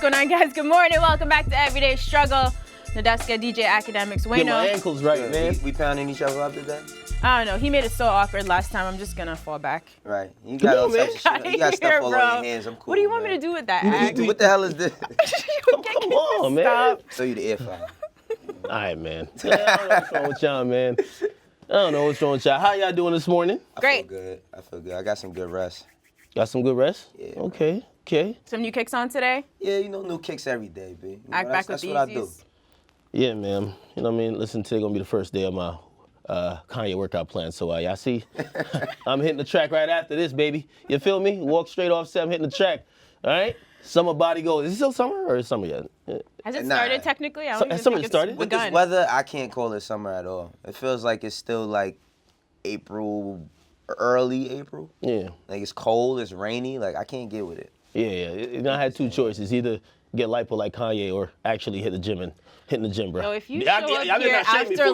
going on, guys? Good morning. Welcome back to Everyday Struggle. Nadeska, DJ Academics, Wayno. Get my ankles right, man. We pounding each other up today? I don't know. He made it so awkward last time. I'm just gonna fall back. Right. You got all types of shit. You got stuff all over your hands. I'm cool. What do you want me to do with that? What the hell is this? Come on, man. Show you the ear file. All right, man. I don't know what's wrong with y'all, man. I don't know what's wrong with y'all. How y'all doing this morning? Great. I feel good. I got some good rest. Got some good rest? Yeah. Okay. Some new kicks on today? Yeah, new kicks every day, B. Act back with that's the what I do. Yeezys. Yeah, man. You know what I mean? Listen, today gonna be the first day of my Kanye workout plan. So y'all see, I'm hitting the track right after this, baby. You feel me? Walk straight off set, I'm hitting the track. All right? Summer body goes. Is it still summer or is summer yet? Has it started technically? I don't Has even summer think it's started? With begun. this weather, I can't call it summer at all. It feels like it's still like April, early April. Yeah. Like it's cold, it's rainy. Like I can't get with it. Yeah. I had two choices: either get lipo like Kanye or actually hit the gym and hitting the gym, bro. So if you show up here after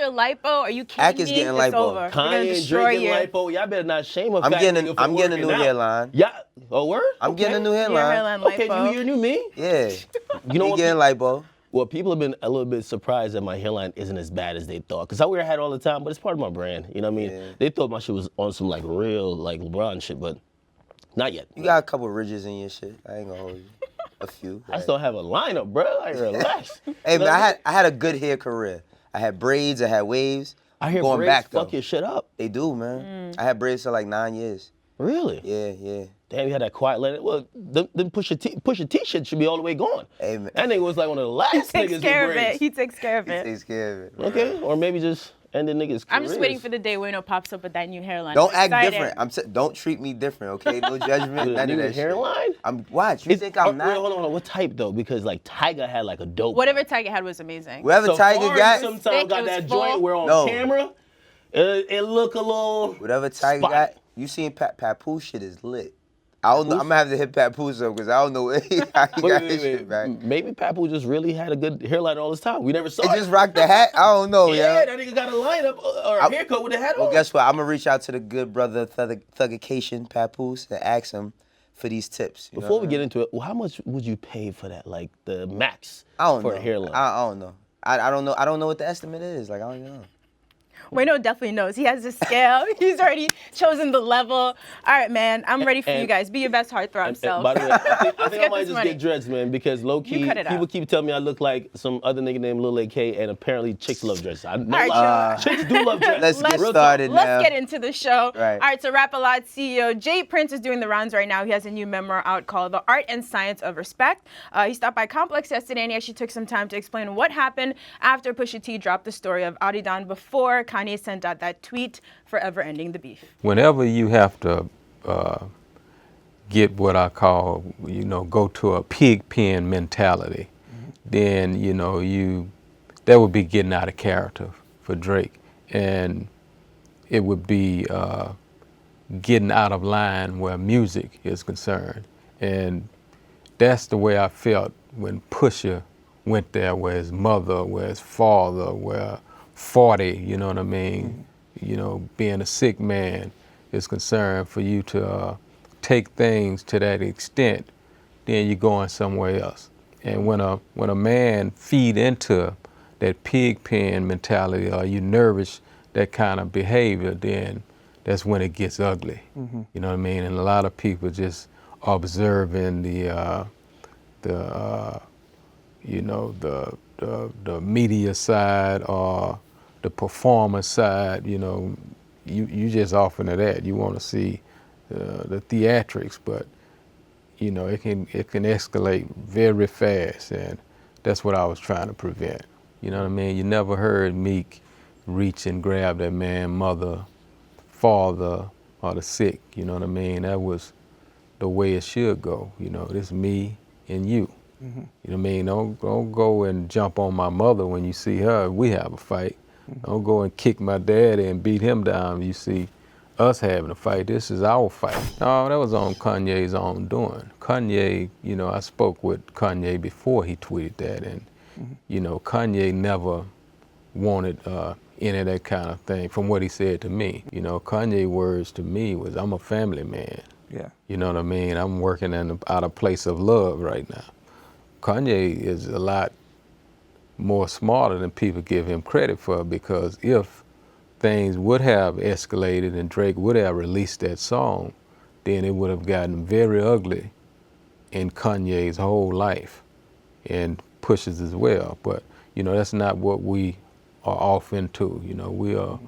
lipo, are you kidding Ak is me? getting It's lipo. over. We're gonna Kanye destroy drinking you. lipo. Y'all better not shame a I'm fat getting nigga for I'm getting a new working out. hairline. Yeah. Oh, word? I'm getting a new Your hairline. hairline Okay, lipo. new year, new me. Yeah. You know Me what? getting lipo. Well, people have been a little bit surprised that my hairline isn't as bad as they thought. Because I wear a hat all the time, but it's part of my brand. You know what I mean? Yeah. They thought my shit was on some like real like LeBron shit, but not yet. You got a couple ridges in your shit. I ain't gonna hold you. A few. I still have a lineup, bro. Like, relax. Hey man, I had a good hair career. I had braids, I had waves. I hear going braids back fuck though. your shit up. They do, man. I had braids for like 9 years. Really? Yeah. Damn, you had that quiet let it. Well, them Pusha T shit should be all the way gone. Hey, man. That nigga was like one of the last He niggas takes with care of braids. it. He takes care of He it. takes care of it. Okay, or maybe just end the niggas' I'm just careers. waiting for the day Wayno pops up with that new hairline. Don't I'm act excited. different. Don't treat me different, okay? No judgment, With a none of new that hairline? shit. Watch, you think I'm not? Wait, hold on. What type though? Because like Tiger had like a dope. Whatever Tiger had was amazing. Whatever Tiger Safari got, sometimes Thick, got it was that full. joint where on No. camera, it look a little. whatever Tiger spot. got, you seen Papoose shit is lit. I don't know. I'm gonna have to hit Papoose up because I don't know how he got his shit back. Maybe Papu just really had a good hairline all this time. We never saw It it. just rocked the hat. I don't know, yeah, yo. that nigga got a lineup or a haircut with the hat Well, on. guess what? I'm gonna reach out to the good brother Thuggication Papoose and ask him for these tips. You know Before what we I get mean? into it, well, how much would you pay for that? Like the max I don't for know. a hairline? I don't know. I don't know. I don't know what the estimate is. Like I don't even know. Wayno definitely knows. He has a scale. He's already chosen the level. All right, man. I'm ready for you guys. Be your best heartthrob And self. by the way, I think I get might this just money. get dreads, man, because low key, You cut it people out. keep telling me I look like some other nigga named Lil AK, and apparently chicks love dreads. I know right, chicks do love dreads. Let's get Real talk. started now. Let's get into the show. Right. All right, so Rap-A-Lot CEO Jay Prince is doing the rounds right now. He has a new memoir out called The Art and Science of Respect. He stopped by Complex yesterday and he actually took some time to explain what happened after Pusha T dropped the story of Adidan before Kanye sent out that tweet forever ending the beef. Whenever you have to get what I call, go to a pig pen mentality, then, that would be getting out of character for Drake. And it would be getting out of line where music is concerned. And that's the way I felt when Pusha went there, where his mother, where his father, where 40, you know what I mean? Being a sick man is concerned. For you to take things to that extent, then you're going somewhere else. And when a man feed into that pig pen mentality, or you nourish that kind of behavior, then that's when it gets ugly. You know what I mean? And a lot of people just observing the media side or the performance side. You just off into that. You want to see the theatrics, but it can escalate very fast, and that's what I was trying to prevent. You know what I mean? You never heard Meek reach and grab that man, mother, father, or the sick. You know what I mean? That was the way it should go. This me and you. You know what I mean? Don't go and jump on my mother when you see her. We have a fight. Don't go and kick my daddy and beat him down when you see us having a fight. This is our fight. No, that was on Kanye's own doing. Kanye, I spoke with Kanye before he tweeted that, and Kanye never wanted any of that kind of thing from what he said to me. Kanye words to me was, I'm a family man. Yeah. You know what I mean? I'm working out of place of love right now. Kanye is a lot more smarter than people give him credit for, because if things would have escalated and Drake would have released that song, then it would have gotten very ugly in Kanye's whole life, and Pusha's as well. But you know, that's not what we are off into. You know, we are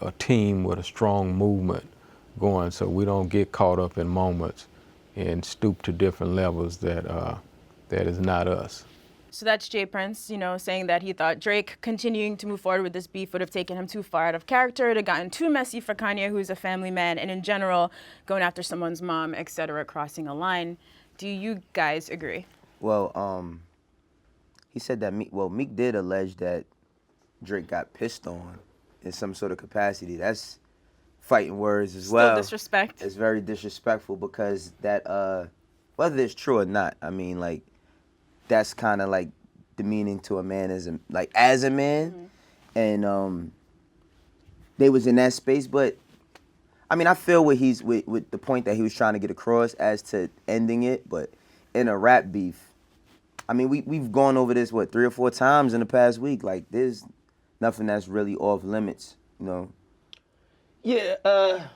a team with a strong movement going, so we don't get caught up in moments and stoop to different levels that is not us. So that's Jay Prince, you know, saying that he thought Drake continuing to move forward with this beef would have taken him too far out of character. It had gotten too messy for Kanye, who's a family man, and in general, going after someone's mom, etc., crossing a line. Do you guys agree? Well, he said that Meek did allege that Drake got pissed on in some sort of capacity. That's fighting words as well. Still disrespect. It's very disrespectful, because that, whether it's true or not, I mean, like, that's kind of like demeaning to a man as a man, and they was in that space. But I mean, I feel what he's with the point that he was trying to get across as to ending it. But in a rap beef, I mean, we've gone over this 3 or 4 times in the past week. Like, there's nothing that's really off limits, you know. Yeah.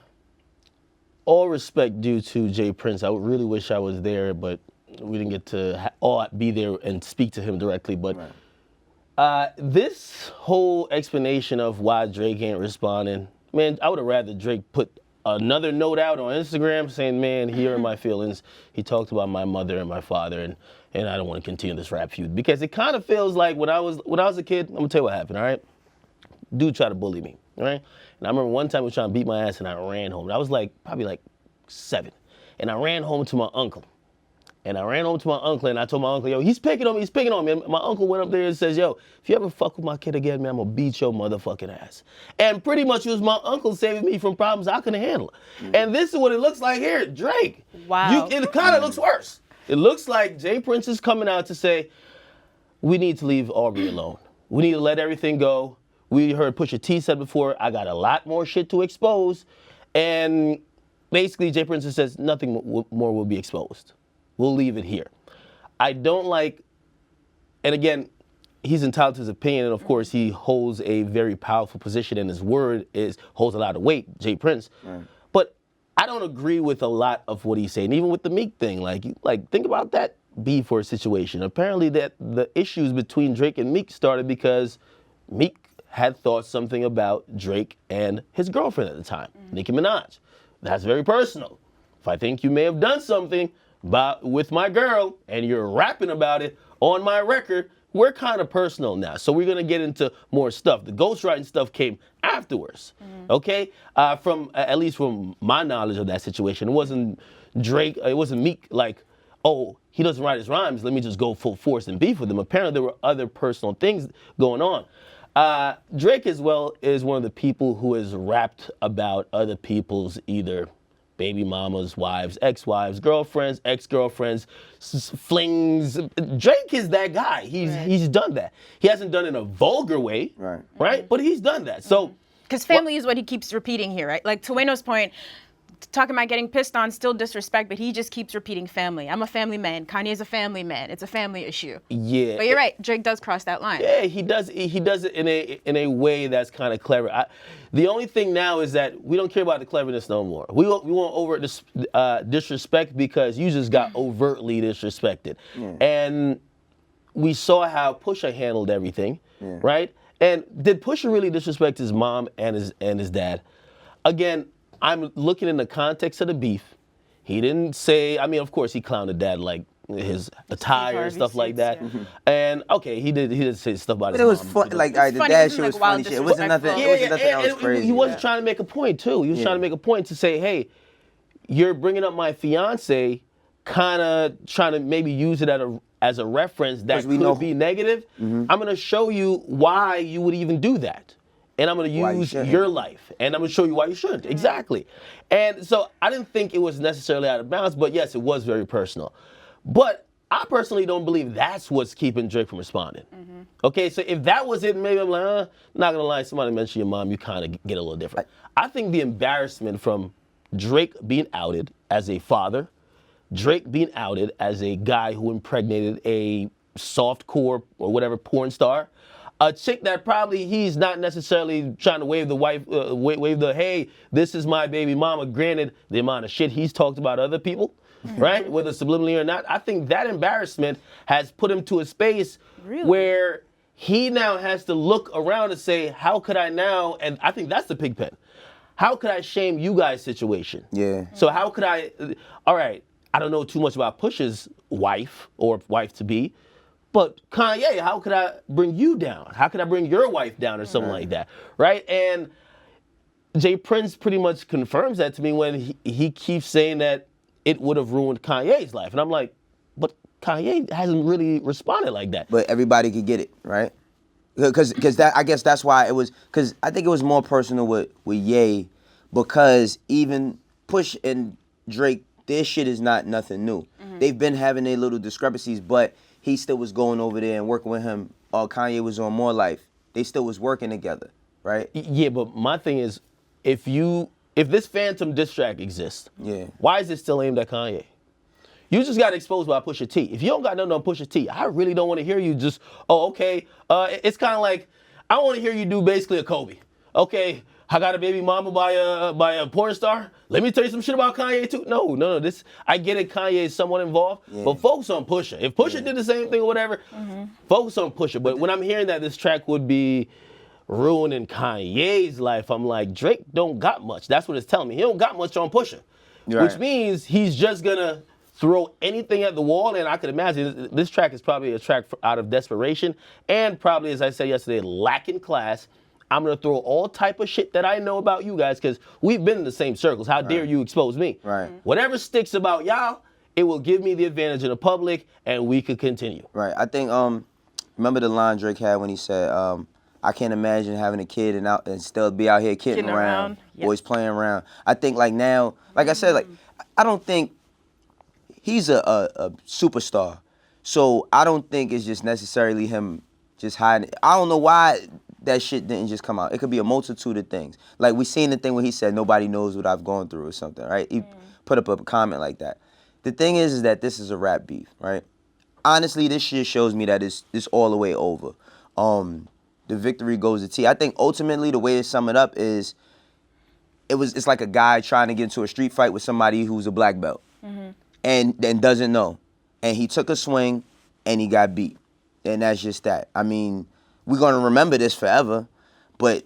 All respect due to Jay Prince. I really wish I was there, but we didn't get to be there and speak to him directly. But this whole explanation of why Drake ain't responding, man, I would have rather Drake put another note out on Instagram saying, man, here are my feelings. He talked about my mother and my father, and I don't want to continue this rap feud. Because it kind of feels like when I was a kid, I'm going to tell you what happened, all right? Dude tried to bully me, all right? And I remember one time he was trying to beat my ass, and I ran home. And I was probably 7. And I ran home to my uncle. And I ran home to my uncle, and I told my uncle, yo, he's picking on me. And my uncle went up there and says, yo, if you ever fuck with my kid again, man, I'm gonna beat your motherfucking ass. And pretty much it was my uncle saving me from problems I couldn't handle. And this is what it looks like here, Drake. Wow. It kind of looks worse. It looks like Jay Prince is coming out to say, we need to leave Aubrey alone. We need to let everything go. We heard Pusha T said before, I got a lot more shit to expose. And basically Jay Prince says nothing more will be exposed. We'll leave it here. I don't like, and again, he's entitled to his opinion, and of course he holds a very powerful position, and his word holds a lot of weight, Jay Prince. Right. But I don't agree with a lot of what he's saying, even with the Meek thing. Like think about that beef or situation. Apparently that the issues between Drake and Meek started because Meek had thought something about Drake and his girlfriend at the time, Nicki Minaj. That's very personal. If I think you may have done something with my girl, and you're rapping about it on my record, we're kind of personal now. So we're gonna get into more stuff. The ghostwriting stuff came afterwards, okay? At least from my knowledge of that situation, it wasn't Drake, it wasn't Meek like, oh, he doesn't write his rhymes, let me just go full force and beef with him. Apparently there were other personal things going on. Drake as well is one of the people who has rapped about other people's either baby mamas, wives, ex-wives, girlfriends, ex-girlfriends, flings. Drake is that guy. He's done that. He hasn't done it in a vulgar way, right? But he's done that. So, because family is what he keeps repeating here, right? Like to Wayno's point, talking about getting pissed on, still disrespect, but he just keeps repeating family. I'm a family man. Kanye's a family man. It's a family issue. Yeah. But you're right. Drake does cross that line. Yeah, he does. He does it in a way that's kind of clever. The only thing now is that we don't care about the cleverness no more. We want over disrespect because you just got overtly disrespected. Yeah. And we saw how Pusha handled everything, right? And did Pusha really disrespect his mom and his dad? Again, I'm looking in the context of the beef. He didn't say, I mean, of course, he clowned the dad, like his attire and stuff like that. Yeah. And okay, he did say stuff about his mom. But it was fun, like, the dad shit was funny shit. It wasn't nothing, else crazy. He wasn't trying to make a point, too. He was trying to make a point to say, hey, you're bringing up my fiance, kind of trying to maybe use it as a reference that could be negative. I'm going to show you why you would even do that. And I'm going to use your life. And I'm going to show you why you shouldn't. Exactly. And so I didn't think it was necessarily out of bounds, but yes, it was very personal. But I personally don't believe that's what's keeping Drake from responding. Okay, so if that was it, maybe I'm like, not going to lie, somebody mentioned your mom, you kind of get a little different. I think the embarrassment from Drake being outed as a father, Drake being outed as a guy who impregnated a softcore or whatever porn star, a chick that probably he's not necessarily trying to wave the wife, wave the, hey, this is my baby mama. Granted, the amount of shit he's talked about other people, right, whether subliminally or not, I think that embarrassment has put him to a space where he now has to look around and say, how could I now, and I think that's the pig pen, how could I shame you guys' situation? Yeah. So how could I, all right, I don't know too much about Pusha's wife or wife-to-be, but Kanye, how could I bring you down? How could I bring your wife down or something like that, right? And Jay Prince pretty much confirms that to me when he keeps saying that it would have ruined Kanye's life. And I'm like, but Kanye hasn't really responded like that. But everybody could get it, right? Because that, I guess that's why it was, because I think it was more personal with Ye, because even Push and Drake, their shit is not nothing new. They've been having their little discrepancies, but he still was going over there and working with him. Kanye was on More Life. They still was working together, right? Yeah, but my thing is, if this Phantom diss track exists, why is it still aimed at Kanye? You just got exposed by Pusha T. If you don't got nothing on Pusha T, I really don't want to hear you just, oh, okay. It's kind of like, I want to hear you do basically a Kobe. Okay, I got a baby mama by a porn star. Let me tell you some shit about Kanye too. No. This, I get it, Kanye is somewhat involved, but focus on Pusha. If Pusha did the same thing or whatever, focus on Pusha. But when I'm hearing that this track would be ruining Kanye's life, I'm like, Drake don't got much. That's what it's telling me. He don't got much on Pusha, which means he's just gonna throw anything at the wall. And I could imagine this track is probably a track out of desperation and probably, as I said yesterday, lacking class. I'm gonna throw all type of shit that I know about you guys because we've been in the same circles. How dare you expose me? Right. Whatever sticks about y'all, it will give me the advantage in the public and we could continue. Right. I think, remember the line Drake had when he said, I can't imagine having a kid and still be out here kidding around. Boys playing around. I think like now, like I said, like I don't think he's a superstar. So I don't think it's just necessarily him just hiding. I don't know why that shit didn't just come out. It could be a multitude of things. Like we seen the thing where he said nobody knows what I've gone through or something, right? He put up a comment like that. The thing is that this is a rap beef, right? Honestly, this shit shows me that it's all the way over. The victory goes to T. I think ultimately the way to sum it up is it's like a guy trying to get into a street fight with somebody who's a black belt and doesn't know. And he took a swing and he got beat. And that's just that. I mean, we're going to remember this forever, but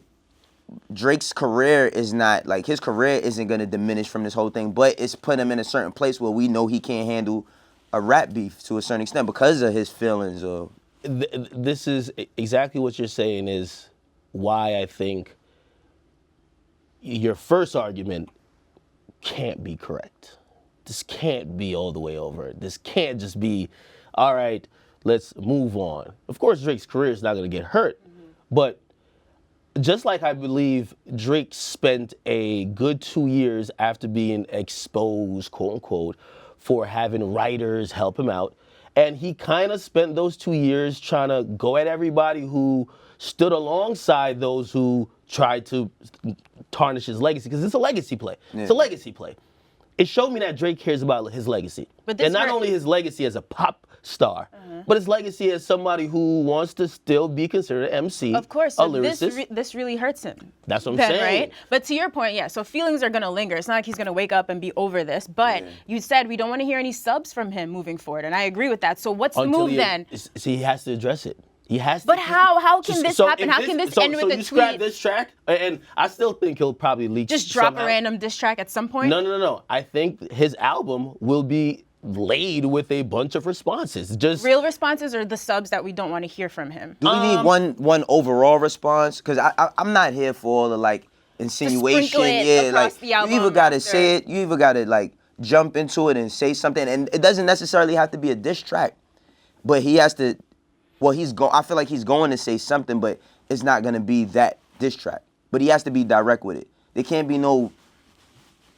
Drake's career is not, like, his career isn't going to diminish from this whole thing, but it's put him in a certain place where we know he can't handle a rap beef to a certain extent because of his feelings. Or This is exactly what you're saying is why I think your first argument can't be correct. This can't be all the way over. This can't just be, all right, let's move on. Of course, Drake's career is not going to get hurt, but just like I believe Drake spent a good 2 years after being exposed, quote unquote, for having writers help him out, and he kind of spent those 2 years trying to go at everybody who stood alongside those who tried to tarnish his legacy, because it's a legacy play. It's a legacy play. It showed me that Drake cares about his legacy. And not only his legacy as a pop star, but his legacy as somebody who wants to still be considered an MC, of course, a so lyricist. this really hurts him. That's what I'm saying. Right? But to your point, yeah, so feelings are going to linger. It's not like he's going to wake up and be over this. But you said we don't want to hear any subs from him moving forward, and I agree with that. So what's the move then? See, he has to address it. He has to. But how can this happen? How can this end with a tweet? So you scrap this track, and I still think he'll probably leak. Just drop a random diss track at some point? No. I think his album will be laid with a bunch of responses. Just real responses or the subs that we don't want to hear from him? Do we need one overall response? Because I'm not here for all the like insinuation. Like you either gotta say it, you either gotta like jump into it and say something, and it doesn't necessarily have to be a diss track, but he has to. Well, I feel like he's going to say something, but it's not going to be that diss track. But he has to be direct with it. There can't be no.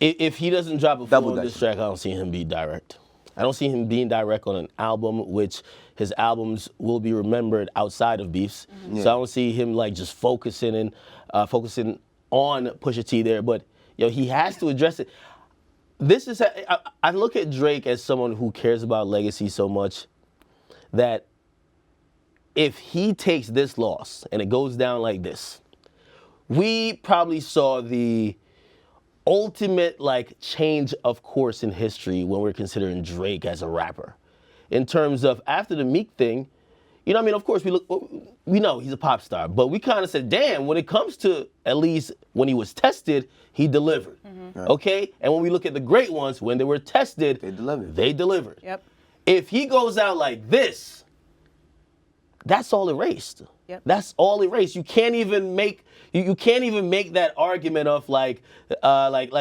If he doesn't drop a full diss track, I don't see him be direct. I don't see him being direct on an album, which his albums will be remembered outside of beefs. So I don't see him like just focusing on Pusha T there. But he has to address it. this is, I look at Drake as someone who cares about legacy so much that if he takes this loss and it goes down like this, we probably saw the ultimate like change of course in history when we're considering Drake as a rapper. In terms of after the Meek thing, you know what I mean? Of course, we know he's a pop star, but we kind of said, damn, when it comes to at least when he was tested, he delivered. Right. Okay? And when we look at the great ones, when they were tested, they delivered. Yep. If he goes out like this, that's all erased. Yep. That's all erased. You can't even make you can't even make that argument of like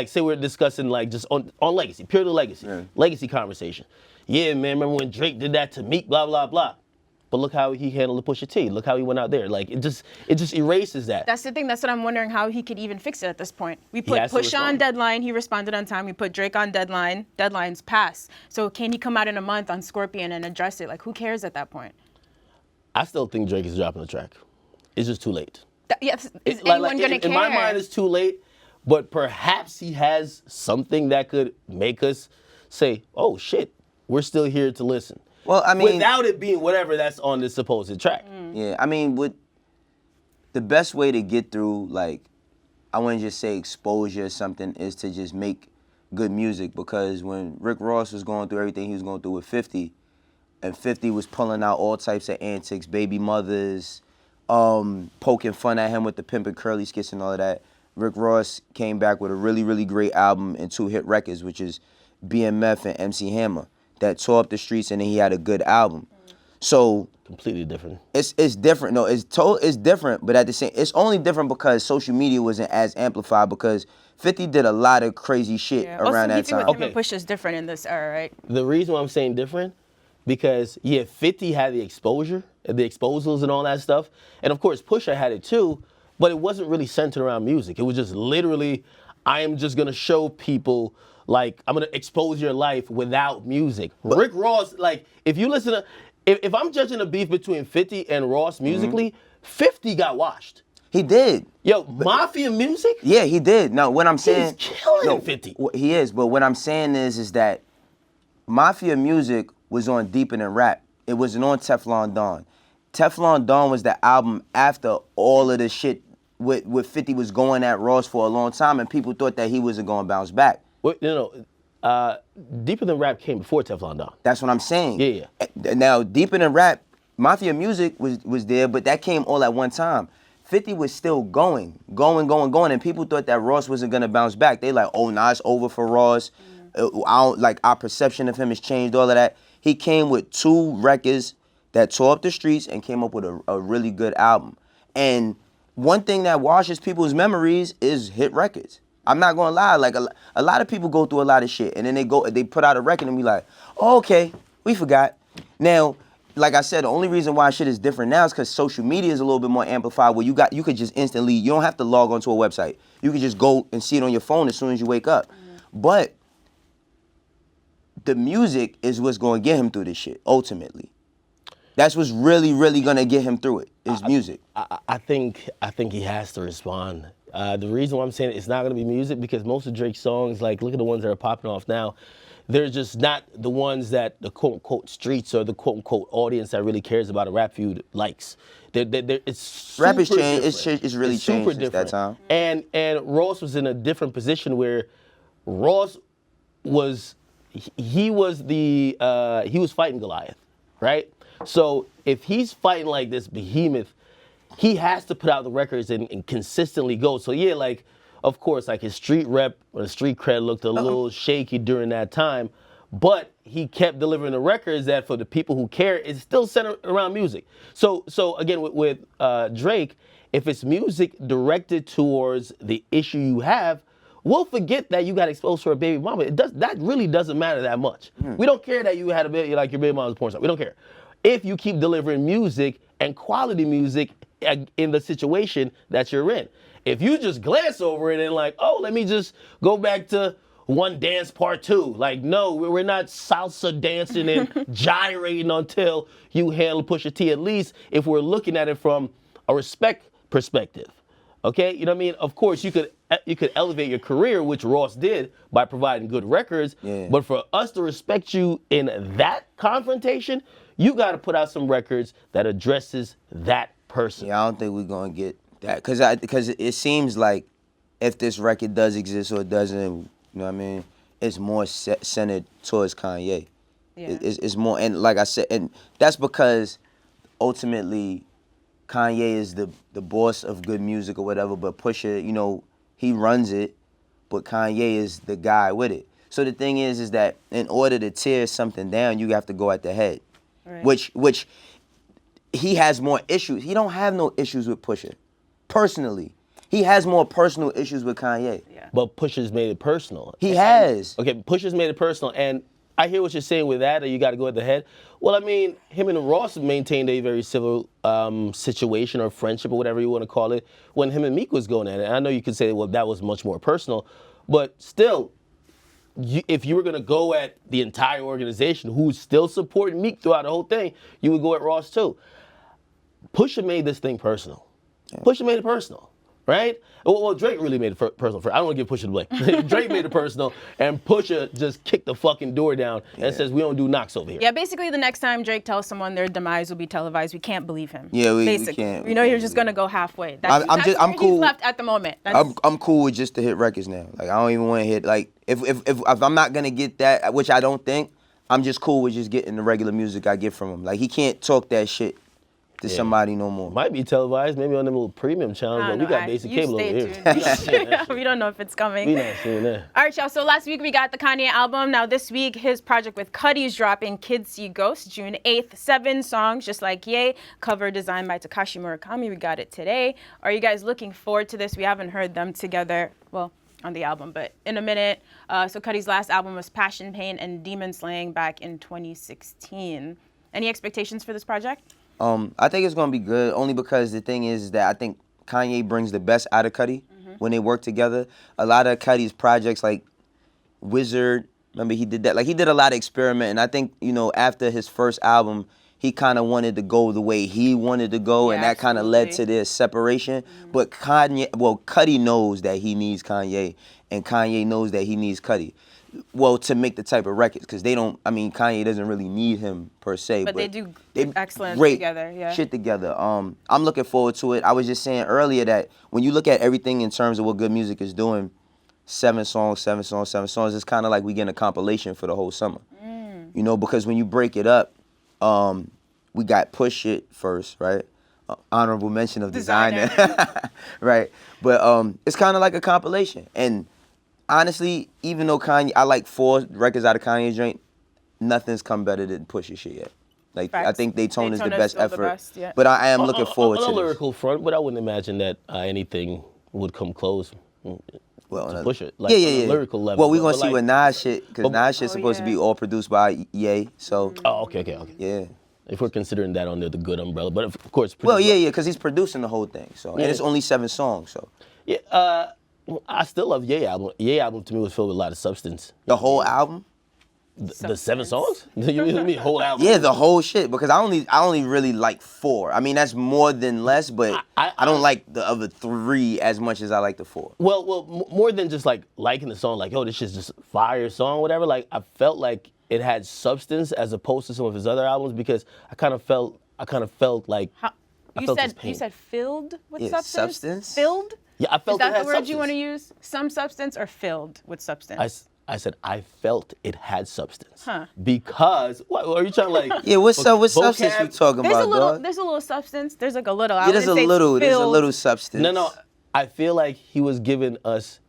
say we're discussing like just on legacy, purely legacy, legacy conversation. Yeah, man, remember when Drake did that to Meek, blah blah blah. But look how he handled the Pusha T. Look how he went out there. Like it just erases that. That's the thing. That's what I'm wondering how he could even fix it at this point. We put Pusha on deadline. He responded on time. We put Drake on deadline. Deadlines pass. So can he come out in a month on Scorpion and address it? Like who cares at that point? I still think Drake is dropping the track. It's just too late. Yes. Is anyone gonna care? In my mind, it's too late. But perhaps he has something that could make us say, "Oh shit, we're still here to listen." Well, I mean, without it being whatever that's on this supposed track. Yeah, I mean, the best way to get through, like, I wouldn't just say exposure or something, is to just make good music. Because when Rick Ross was going through everything he was going through with 50, and 50 was pulling out all types of antics, baby mothers, poking fun at him with the Pimp and Curly skits and all of that, Rick Ross came back with a really, really great album and 2 hit records, which is BMF and MC Hammer, that tore up the streets, and then he had a good album. So completely different. It's different. No, it's different, but at the same, it's only different because social media wasn't as amplified, because 50 did a lot of crazy shit around that time. Also, him and Push is different in this era, right? The reason why I'm saying different, because 50 had the exposure, the exposals and all that stuff, and of course Pusha had it too, but it wasn't really centered around music. It was just literally, I am just gonna show people. Like, I'm gonna expose your life without music. But Rick Ross, like, if you listen to, if I'm judging a beef between 50 and Ross musically, 50 got washed. He did. Yo, Mafia music? Yeah, he did. Now, what I'm saying, he's killing 50. He is, but what I'm saying is that Mafia music was on Deeper Than Rap. It wasn't on Teflon Don. Teflon Don was the album after all of the shit with 50 was going at Ross for a long time, and people thought that he wasn't gonna bounce back. Wait, no. Deeper Than Rap came before Teflon Don. That's what I'm saying. Yeah. Now, Deeper Than Rap, Mafia music was there, but that came all at one time. 50 was still going, and people thought that Ross wasn't gonna bounce back. They like, oh, nah, it's over for Ross. Our perception of him has changed, all of that. He came with 2 records that tore up the streets and came up with a really good album. And one thing that washes people's memories is hit records. I'm not gonna lie, like a lot of people go through a lot of shit, and then they put out a record and be like, oh, okay, we forgot. Now, like I said, the only reason why shit is different now is because social media is a little bit more amplified, where you could just instantly, you don't have to log onto a website. You could just go and see it on your phone as soon as you wake up. But the music is what's gonna get him through this shit, ultimately. That's what's really, really gonna get him through it, is music. I think he has to respond. The reason why I'm saying it's not going to be music, because most of Drake's songs, like, look at the ones that are popping off now, they're just not the ones that the quote-unquote streets or the quote-unquote audience that really cares about a rap feud likes. It's super Rap has changed. different. It's really changed since that time. And Ross was in a different position where Ross was, he was fighting Goliath, right? So if he's fighting like this behemoth, he has to put out the records and consistently go. So yeah, like, of course, like his street rep or the street cred looked a little shaky during that time, but he kept delivering the records that for the people who care, it's still centered around music. So again, with Drake, if it's music directed towards the issue you have, we'll forget that you got exposed for a baby mama. That really doesn't matter that much. We don't care that you had a baby, like your baby mama's a porn star. We don't care. If you keep delivering music and quality music in the situation that you're in. If you just glance over it and like, oh, let me just go back to One Dance Part 2. Like, no, we're not salsa dancing and gyrating until you handle Pusha T. At least if we're looking at it from a respect perspective. Okay, you know what I mean? Of course, you could elevate your career, which Ross did by providing good records. Yeah. But for us to respect you in that confrontation, you got to put out some records that addresses that person. Yeah, I don't think we're gonna get that because it seems like if this record does exist or it doesn't, you know what I mean, it's more centered towards Kanye. Yeah. It's more, and like I said, and that's because ultimately Kanye is the boss of good music or whatever, but Pusha, you know, he runs it, but Kanye is the guy with it. So the thing is that in order to tear something down, you have to go at the head, Right. which he has more issues. He don't have no issues with Pusha, personally. He has more personal issues with Kanye. Yeah. But Pusha's made it personal. He has. Okay, Pusha's made it personal, and I hear what you're saying with that you got to go at the head. Well, I mean, him and Ross maintained a very civil situation or friendship or whatever you want to call it when him and Meek was going at it. And I know you could say, well, that was much more personal, but still, if you were going to go at the entire organization who's still supporting Meek throughout the whole thing, you would go at Ross too. Pusha made this thing personal. Yeah. Pusha made it personal. Right? Well, Drake really made it personal. I don't want to give Pusha the blame. Drake made it personal, and Pusha just kicked the fucking door down and says, we don't do knocks over here. Yeah, basically the next time Drake tells someone their demise will be televised, we can't believe him. Yeah, we basically. can't. You know, you're just gonna go halfway. I'm where cool. He's left at the moment. I'm cool with just to hit records now. Like, I don't even want to hit, like, if I'm not gonna get that, which I don't think, I'm just cool with just getting the regular music I get from him. Like, he can't talk that shit to somebody no more. Might be televised, maybe on them little premium channels, but we got basic cable over here. We don't know if it's coming. We not seeing that. All right, y'all. So last week we got the Kanye album. Now this week his project with Cudi's dropping. Kids See Ghosts, June 8th. 7 songs, just like Ye. Cover designed by Takashi Murakami. We got it today. Are you guys looking forward to this? We haven't heard them together. Well, on the album, but in a minute. So Cudi's last album was Passion, Pain, and Demon Slaying back in 2016. Any expectations for this project? I think it's gonna be good, only because the thing is that I think Kanye brings the best out of Cudi when they work together. A lot of Cudi's projects, like Wizard, remember he did that. Like, he did a lot of experiment, and I think, you know, after his first album, he kind of wanted to go the way he wanted to go, and that kind of led to their separation. But Cudi knows that he needs Kanye, and Kanye knows that he needs Cudi. Well, to make the type of records, because they don't, I mean, Kanye doesn't really need him per se. But they do excellent great together, yeah. shit together. I'm looking forward to it. I was just saying earlier that when you look at everything in terms of what good music is doing, 7 songs, it's kind of like we getting a compilation for the whole summer. You know, because when you break it up, we got Push It first, right? Honorable mention of Designer. Right? But it's kind of like a compilation. And honestly, even though I like 4 records out of Kanye's joint, nothing's come better than Pusha shit yet. Like, I think Daytona is the best effort. But I am looking forward to on this. a lyrical front, but I wouldn't imagine that anything would come close. Well, to Pusha, like, on a lyrical level. Well, we're gonna see what Nas shit, because Nas shit's supposed to be all produced by Ye. So. Oh, okay. Yeah. If we're considering that under the good umbrella, but of course. Well, yeah, because he's producing the whole thing. So, and it's only 7 songs. So. Yeah. I still love Ye album. Ye album to me was filled with a lot of substance. The whole album? The 7 songs? You mean whole album? Yeah, the whole shit. Because I only really like 4. I mean, that's more than less, but I don't like the other 3 as much as I like the 4. Well, more than just like liking the song, like, oh, this shit's just fire song, whatever. Like, I felt like it had substance as opposed to some of his other albums, because I kind of felt like you said filled with substance? Filled? Yeah, I felt Is that it had the word substance. you want to use? Some substance or filled with substance? I said I felt it had substance. Huh. Because what are you trying to like? Yeah, what substance you talking about, dog? There's a little substance. There's like a little. Yeah, there's a little substance. No. I feel like he was giving us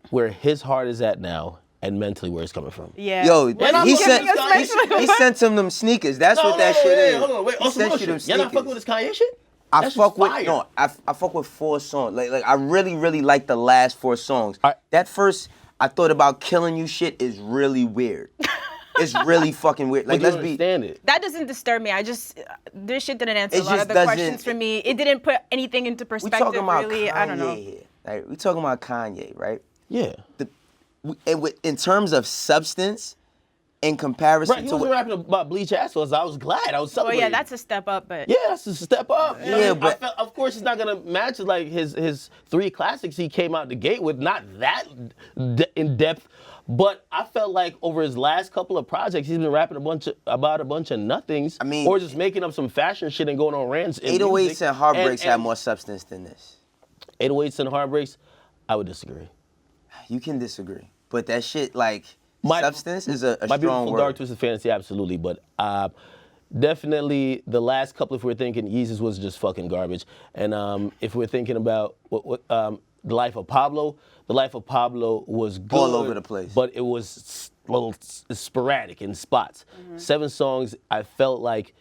where his heart is at now and mentally where it's coming from. Yeah. Yo, he sent him them sneakers. That's what that shit is. Hold on, wait. He sent you them Y'all not sneakers. fucking with this Kanye shit? I fuck with 4 songs. Like I really like the last 4 songs. That first I thought about killing you shit is really weird. It's really fucking weird. Like, let's be. It. That doesn't disturb me. This shit didn't answer a lot of the questions for me. It didn't put anything into perspective. We talking about really. Kanye I don't know. here. Right? We talking about Kanye, right? Yeah. In terms of substance, in comparison Right, he to wasn't rapping about bleach assholes. I was glad. I was Well, celebrating. yeah, that's a step up, but Yeah, that's a step up. You know what I mean? but- I felt, of course, it's not gonna match like his 3 classics he came out the gate with. Not that in depth, but I felt like over his last couple of projects, he's been rapping about a bunch of nothings. I mean, or just making up some fashion shit and going on rants. 808s and Heartbreaks have more substance than this. 808s and Heartbreaks, I would disagree. You can disagree, but that shit like My- substance is a My strong Beautiful word. Dark Twisted Fantasy, absolutely, but definitely the last couple, if we're thinking Yeezus was just fucking garbage, and if we're thinking about the Life of Pablo was good. All over the place. But it was sporadic in spots. 7 songs, I felt like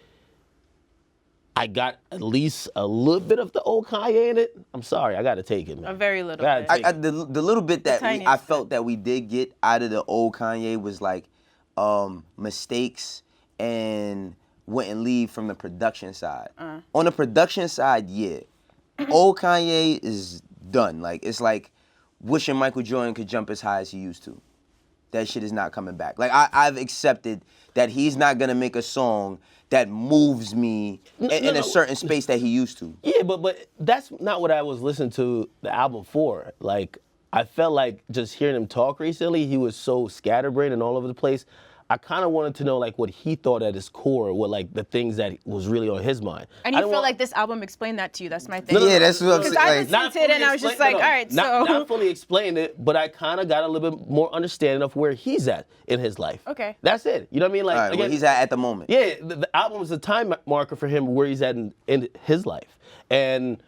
I got at least a little bit of the old Kanye in it. I'm sorry, I gotta take it, man. a very little Gotta bit. take it. The little bit that I tiniest felt that we did get out of the old Kanye was like mistakes and wouldn't leave from the production side. On the production side, yeah, old Kanye is done. Like it's like wishing Michael Jordan could jump as high as he used to. That shit is not coming back. Like I've accepted that he's not gonna make a song that moves me in a certain space that he used to. Yeah, but that's not what I was listening to the album for. Like, I felt like just hearing him talk recently, he was so scatterbrained and all over the place. I kind of wanted to know like what he thought at his core, what like the things that was really on his mind. And I you didn't feel want- like this album explained that to you. That's my thing. Yeah, that's what I'm Because saying. I Like, listened to it and I was just like, all right, so. Not fully explained it, but I kind of got a little bit more understanding of where he's at in his life. Okay. That's it. You know what I mean? Like, All right, again, where he's at the moment. yeah, the album is a time marker for him where he's at in his life. And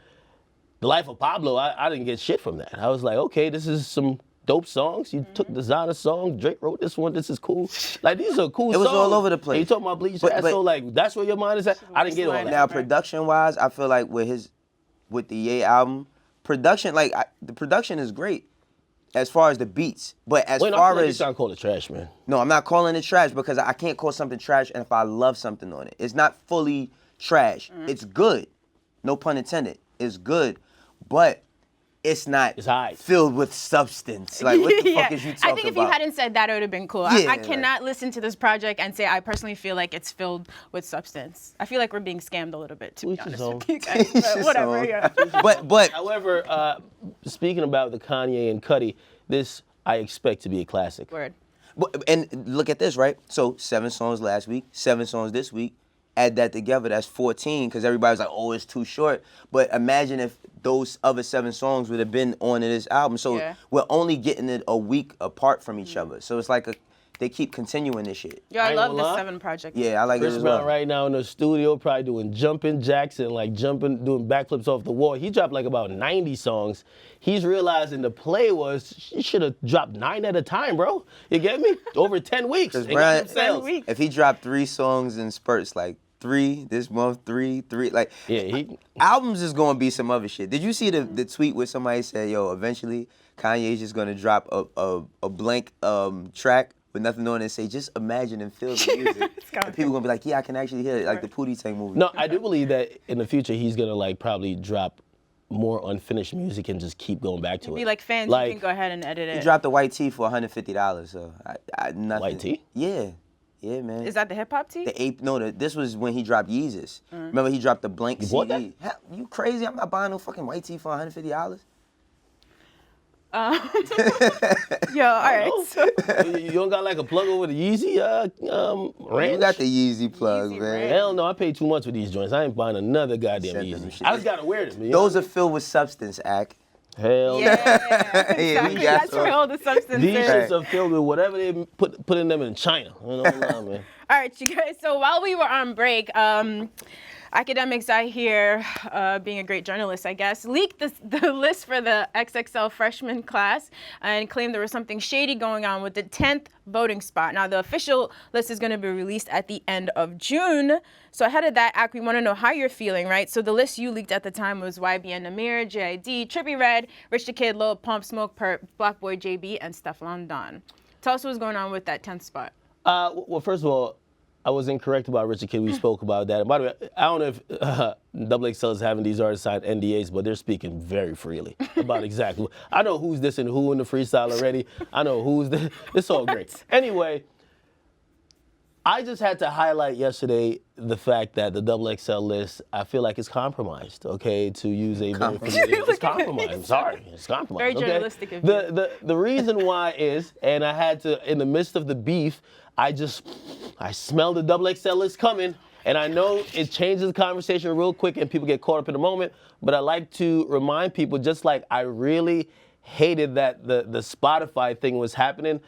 The Life of Pablo, I didn't get shit from that. I was like, okay, this is some dope songs. You took the Zana song, Drake wrote this one, this is cool. Like, these are cool It was songs. all over the place. And you talking about Bleach But- Asshole, like, that's where your mind is at? I didn't get all that. Now, production-wise, I feel like with the Ye album, the production is great as far as the beats. But as Wait, no, I far feel like you're as trying to call it trash, man. no, I'm not calling it trash because I can't call something trash and if I love something on it. It's not fully trash. It's good. No pun intended. It's good, but it's not It's hype. filled with substance. Like what the fuck is you talking about? I think if you hadn't said that, it would have been cool. Yeah, I cannot listen to this project and say I personally feel like it's filled with substance. I feel like we're being scammed a little bit, to be Each his honest own. with you guys. But whatever, yeah. But However, speaking about the Kanye and Cudi, this I expect to be a classic. Word. and look at this, right? So 7 songs last week, 7 songs this week. Add that together, that's 14. Because everybody's like, "Oh, it's too short." But imagine if those other 7 songs would have been on this album. So Yeah. we're only getting it a week apart from each other. So it's like they keep continuing this shit. Yo, I I ain't love gonna this lie. 7 project. Yeah, I like Chris it as Brown well. right now in the studio probably doing jumping jacks and like doing backflips off the wall. He dropped like about 90 songs. He's realizing the play was he should have dropped 9 at a time, bro. You get me? Over 10 weeks. Chris And Brown- got some sales. 10 weeks. If he dropped 3 songs in spurts, like 3 this month, 3, like Yeah, albums is gonna be some other shit. Did you see the tweet where somebody said, "Yo, eventually Kanye's just gonna drop a blank track with nothing on it and say, just imagine and feel the music." And people gonna be like, "Yeah, I can actually hear it," like the Pootie Tang movie. No, I do believe that in the future he's gonna like probably drop more unfinished music and just keep going back to it. Be like fans, you can go ahead and edit He it. dropped the white tee for $150, so I nothing. White tee? Yeah, man. Is that the hip hop tee? This was when he dropped Yeezus. Remember he dropped the blank You bought CD. Hell, you crazy? I'm not buying no fucking white tee for $150. Yo, all right. So, You don't got like a plug over the Yeezy ranch? You got the Yeezy plug, Yeezy man. ranch. Hell no, I paid too much for these joints. I ain't buying another goddamn Send them Yeezy. shit. I just gotta wear them. You know? Those are filled with substance, Ack. Hell yeah, Yeah, we exactly. got That's some. where all the substance These is. shits are filled with whatever they put in them in China. I don't know, man. All right, you guys. So while we were on break, academics out here, being a great journalist, I guess, leaked the list for the XXL freshman class and claimed there was something shady going on with the 10th voting spot. Now, the official list is going to be released at the end of June. So ahead of that, Ak, we want to know how you're feeling, right? So the list you leaked at the time was YBN Amir, JID, Trippie Redd, Rich the Kid, Lil Pump, Smoke Perp, Black Boy JB, and Stefflon Don. Tell us what's going on with that 10th spot. Well, first of all, I was incorrect about Richard Kid. We spoke about that. And by the way, I don't know if XXL is having these artists sign NDAs, but they're speaking very freely about exactly. I know who's this and who in the freestyle already. I know who's this. It's all great. Anyway, I just had to highlight yesterday the fact that the XXL list, I feel like it's compromised, okay, to use a very familiar, it's compromised. I'm sorry, it's compromised. Very okay? journalistic of you. The reason why is, and I had to, in the midst of the beef, I smelled the XXL list coming, and I know it changes the conversation real quick and people get caught up in the moment, but I like to remind people, just like I really hated that the Spotify thing was happening.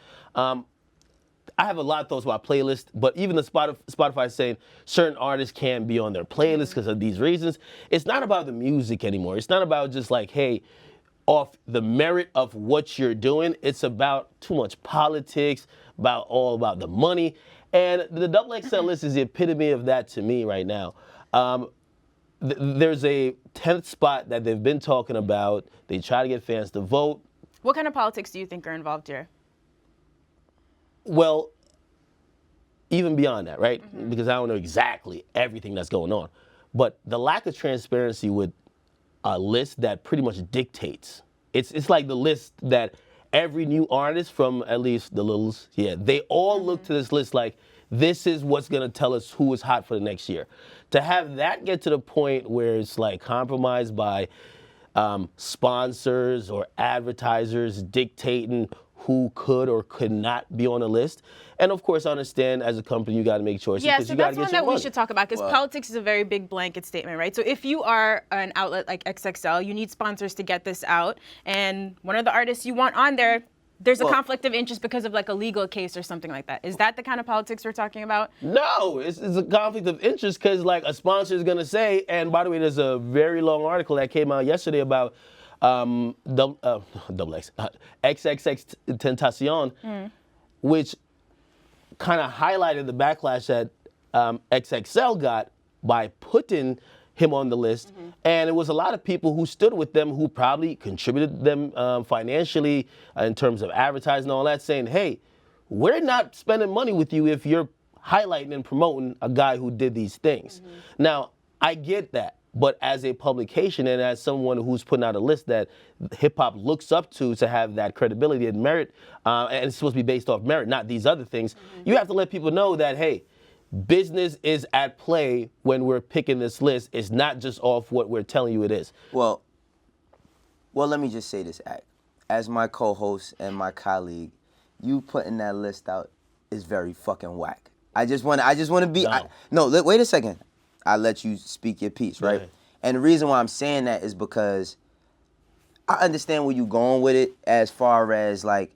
I have a lot of thoughts about playlists, but even the Spotify saying certain artists can't be on their playlist because of these reasons. It's not about the music anymore. It's not about just like, hey, off the merit of what you're doing. It's about too much politics, all about the money. And the XXL list is the epitome of that to me right now. There's a 10th spot that they've been talking about. They try to get fans to vote. What kind of politics do you think are involved here? Well, even beyond that, right? Because I don't know exactly everything that's going on. But the lack of transparency with a list that pretty much dictates. It's like the list that every new artist from at least the Littles, they all look to this list like, this is what's gonna tell us who is hot for the next year. To have that get to the point where it's like compromised by sponsors or advertisers dictating who could or could not be on the list. And of course, I understand as a company, you got to make choices. Yeah, so you that's gotta one get that we should talk about because Well, politics is a very big blanket statement, right? So if you are an outlet like XXL, you need sponsors to get this out. And one of the artists you want on there, there's a conflict of interest because of like a legal case or something like that. Is that the kind of politics we're talking about? No, it's a conflict of interest because like a sponsor is going to say, and by the way, there's a very long article that came out yesterday about XXX Tentacion, which kind of highlighted the backlash that XXL got by putting him on the list. And it was a lot of people who stood with them who probably contributed them financially in terms of advertising and all that, saying, hey, we're not spending money with you if you're highlighting and promoting a guy who did these things. Now, I get that. But as a publication and as someone who's putting out a list that hip hop looks up to have that credibility and merit, and it's supposed to be based off merit, not these other things, you have to let people know that, hey, business is at play when we're picking this list. It's not just off what we're telling you it is. Well, let me just say this, Ak. As my co-host and my colleague, you putting that list out is very fucking whack. I just want to be. Wait a second. I let you speak your piece, right? Yeah. And the reason why I'm saying that is because I understand where you're going with it as far as, like,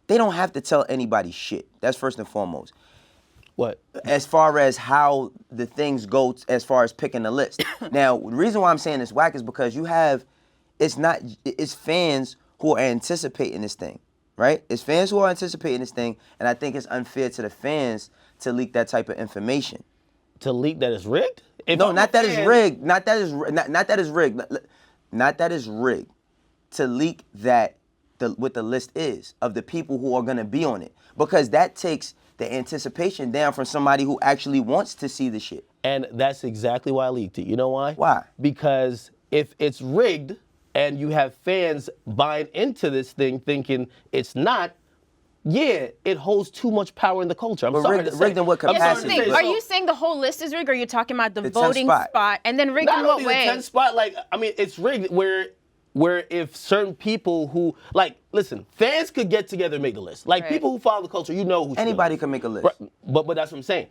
they don't have to tell anybody shit. That's first and foremost. What? As far as how the things go as far as picking the list. Now, the reason why I'm saying it's whack is because it's fans who are anticipating this thing, right? It's fans who are anticipating this thing, and I think it's unfair to the fans to leak that type of information. To leak that it's rigged? Not that it's rigged. Not that is rigged. Not that is rigged. To leak what the list is of the people who are going to be on it, because that takes the anticipation down from somebody who actually wants to see the shit. And that's exactly why I leaked it. You know why? Why? Because if it's rigged and you have fans buying into this thing thinking it's not, it holds too much power in the culture. I'm sorry to say. Rigged in what capacity? Are you saying the whole list is rigged, or are you talking about the 10th voting spot and then rigged in what way? Not only the 10th spot, like, I mean, it's rigged where if certain people who, like, listen, fans could get together and make the list. Like, people who follow the culture, you know who. Anybody can make a list. Right. But that's what I'm saying.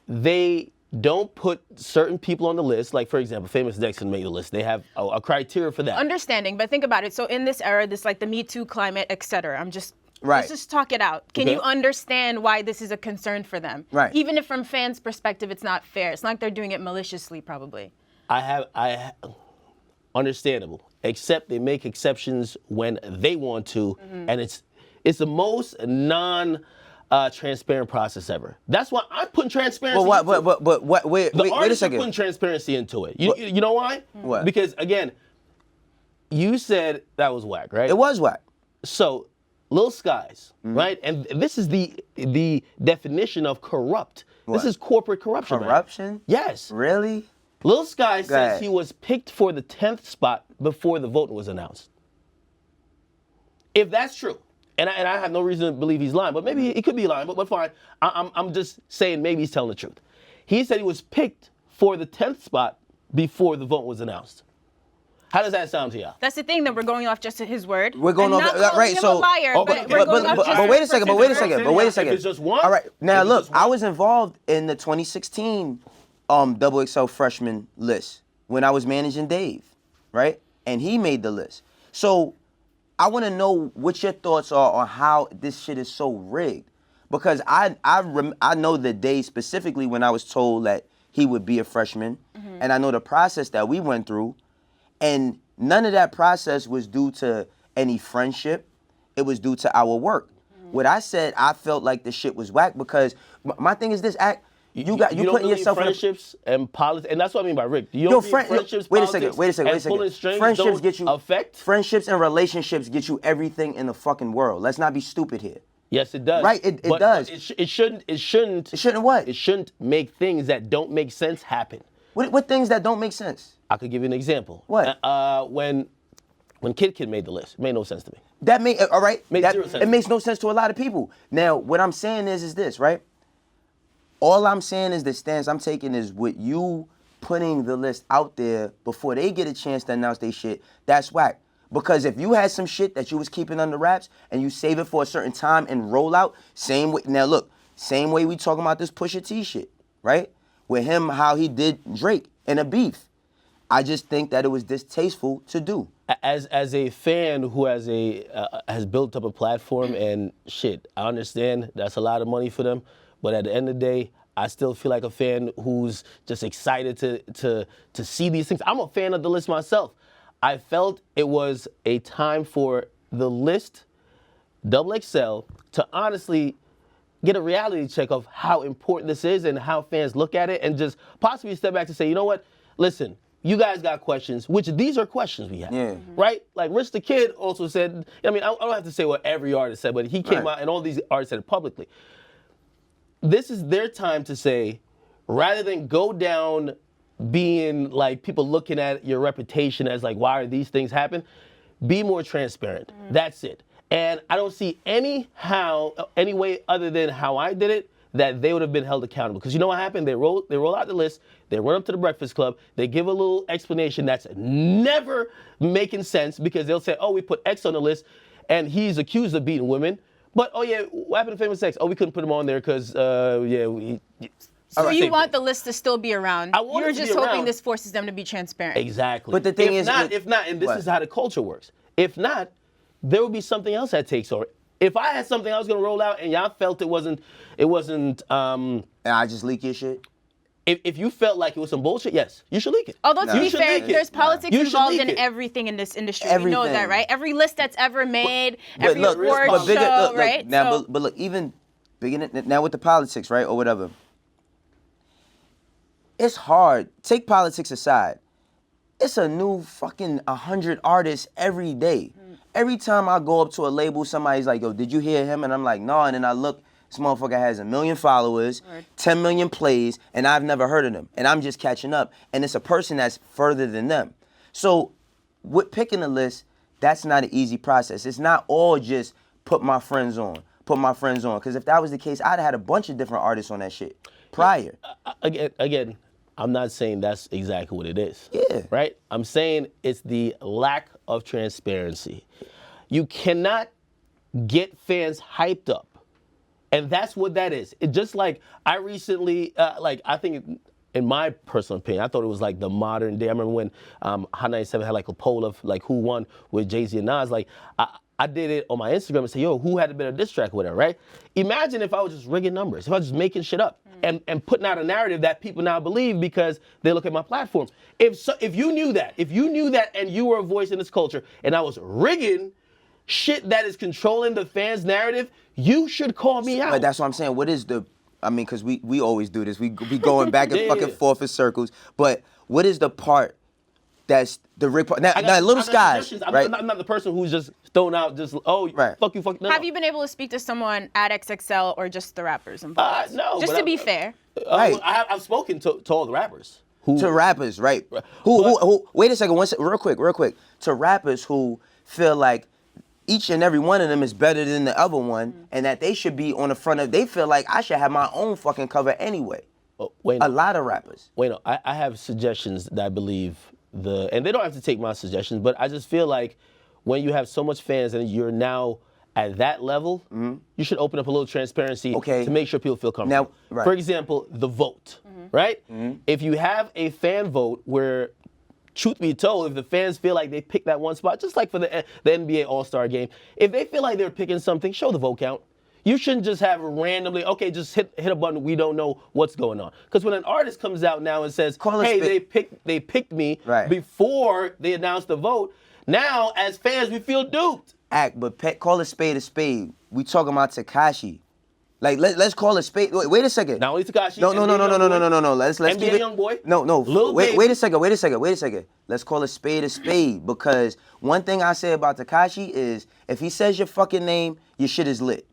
They don't put certain people on the list. Like, for example, Famous Dex can make the list. They have a criteria for that. Understanding, but think about it. So in this era, this like the Me Too climate, etc. Right. Let's just talk it out. Can you understand why this is a concern for them? Right. Even if from fans' perspective, it's not fair. It's not like they're doing it maliciously, probably. Understandable. Except they make exceptions when they want to, and it's the most transparent process ever. That's why I'm putting transparency. Wait a artists are second. putting transparency into it. You know why? What? Because again, you said that was whack, right? It was whack. So, Lil Skies, right? And this is the definition of corrupt. What? This is corporate corruption. Corruption? Man. Yes. Really? Lil Skies Go says ahead. he was picked for the 10th spot before the vote was announced. If that's true, and I have no reason to believe he's lying, but maybe he could be lying, but fine. I'm just saying maybe he's telling the truth. He said he was picked for the 10th spot before the vote was announced. How does that sound to y'all? That's the thing that we're going off just to his word. We're going and off not right. him So, a liar, but we're going off just but wait a his second. But person's wait a word. second. But wait a second. If it's just one. All right. Now If it's look, just one. I was involved in the 2016 XXL freshman list when I was managing Dave, right? And he made the list. So I want to know what your thoughts are on how this shit is so rigged, because I know the day specifically when I was told that he would be a freshman, and I know the process that we went through, and none of that process was due to any friendship. It was due to our work. What I said, I felt like the shit was whack because my thing is this: you don't putting believe yourself in friendships and politics, and that's what I mean by rigged. You don't believe friendships, wait a politics, second. and pulling strings Friendships don't get you affect. friendships and relationships get you everything in the fucking world. Let's not be stupid here. Yes, it does. Right, it does. But it shouldn't. It shouldn't what? It shouldn't make things that don't make sense happen. What things that don't make sense? I could give you an example. What? When Kid made the list, it made no sense to me. That made all right. Makes zero sense. It makes no sense to a lot of people. Now, what I'm saying is this, right? All I'm saying is the stance I'm taking is with you putting the list out there before they get a chance to announce their shit. That's whack. Because if you had some shit that you was keeping under wraps and you save it for a certain time and roll out, same way. Now look, same way we talking about this Pusha T shit, right? With him, how he did Drake in a beef. I just think that it was distasteful to do. As a fan who has built up a platform and shit, I understand that's a lot of money for them, but at the end of the day, I still feel like a fan who's just excited to see these things. I'm a fan of the list myself. I felt it was a time for the list, XXL, to honestly get a reality check of how important this is and how fans look at it, and just possibly step back to say, you know what, listen, you guys got questions, which these are questions we have, Yeah. right? Like Rich the Kid also said, I mean, I don't have to say what every artist said, but he came out and all these artists said it publicly. This is their time to say, rather than go down being like people looking at your reputation as like, why are these things happen? Be more transparent. That's it. And I don't see any way other than how I did it that they would have been held accountable. Because you know what happened? They roll out the list, they run up to the Breakfast Club, they give a little explanation that's never making sense, because they'll say, oh, we put X on the list and he's accused of beating women. But, oh yeah, what happened to Famous X? Oh, we couldn't put him on there because, So you want the list to still be around. I want You're it to be just hoping around. this forces them to be transparent. Exactly. But the thing if not, and this what? is how the culture works. If not, there will be something else that takes over. If I had something I was gonna roll out and y'all felt it wasn't. And I just leak your shit? If you felt like it was some bullshit, yes, you should leak it. Although to You be should fair, leak it. there's politics You should involved leak in it. everything in this industry. We know that, Everything. right? Every list that's ever made, every But look, award but bigger, show, look, right? now, So- but look, even bigger now with the politics, right, or whatever. It's hard. Take politics aside. It's a new fucking 100 artists every day. Every time I go up to a label, somebody's like, yo, did you hear him? And I'm like, no. And then I look, this motherfucker has 1 million followers, 10 million plays, and I've never heard of them. And I'm just catching up. And it's a person that's further than them. So with picking a list, that's not an easy process. It's not all just put my friends on. Because if that was the case, I'd have had a bunch of different artists on that shit prior. Again, I'm not saying that's exactly what it is. Yeah. Right? I'm saying it's the lack of transparency. You cannot get fans hyped up. And that's what that is. It just like I recently, I think in my personal opinion, I thought it was like the modern day. I remember when Hot 97 had like a poll of like who won with Jay-Z and Nas. Like I did it on my Instagram and say, yo, who had a better diss track with her, right? Imagine if I was just rigging numbers, if I was just making shit up and putting out a narrative that people now believe because they look at my platform. If you knew that and you were a voice in this culture and I was rigging shit that is controlling the fans' narrative, you should call me out. But that's what I'm saying. What is the, I mean, because we always do this. We going back and fucking forth in circles. But what is the part that's the rig part? Now, Little Skies, right? I'm not the person who's just throwing out just, fuck you. No. Have you been able to speak to someone at XXL or just the rappers involved? No. Just to be fair. Right. I've spoken to all the rappers. To rappers, right? Who wait a second, real quick. To rappers who feel like each and every one of them is better than the other one, and that they should be on the front of. They feel like I should have my own fucking cover anyway. Oh, wait, a lot of rappers. Wait, no, I have suggestions that I believe and they don't have to take my suggestions, but I just feel like when you have so much fans and you're now at that level, you should open up a little transparency to make sure people feel comfortable. Now, right. For example, the vote, right? If you have a fan vote where, truth be told, if the fans feel like they picked that one spot, just like for the NBA All-Star game, if they feel like they're picking something, show the vote count. You shouldn't just have randomly, okay, just hit a button, we don't know what's going on. Because when an artist comes out now and says, hey, they picked me before they announced the vote, now as fans we feel duped. But call a spade a spade. We talking about Tekashi. Like let's call a spade. Wait a second. Not only Tekashi. No. Let's keep it. Young boy. No. Wait a second. Let's call a spade because one thing I say about Tekashi is if he says your fucking name, your shit is lit.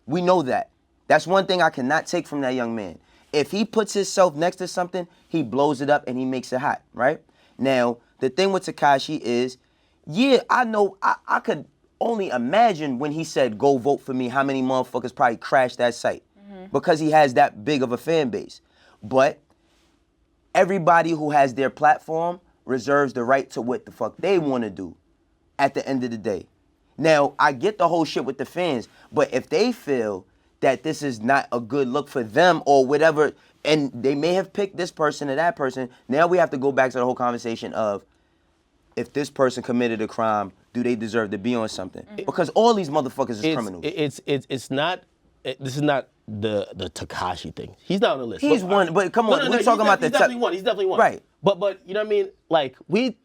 We know that. That's one thing I cannot take from that young man. If he puts himself next to something, he blows it up and he makes it hot, right? Now, the thing with Tekashi is, yeah, I know, I could only imagine when he said, go vote for me, how many motherfuckers probably crashed that site because he has that big of a fan base. But everybody who has their platform reserves the right to what the fuck they want to do at the end of the day. Now, I get the whole shit with the fans, but if they feel that this is not a good look for them or whatever, and they may have picked this person or that person, now we have to go back to the whole conversation of if this person committed a crime, do they deserve to be on something? Because all these motherfuckers is criminals. It's not, this is not the Tekashi thing. He's not on the list. He's one, but come on, we're talking about the... He's definitely one. Right. But you know what I mean? Like, we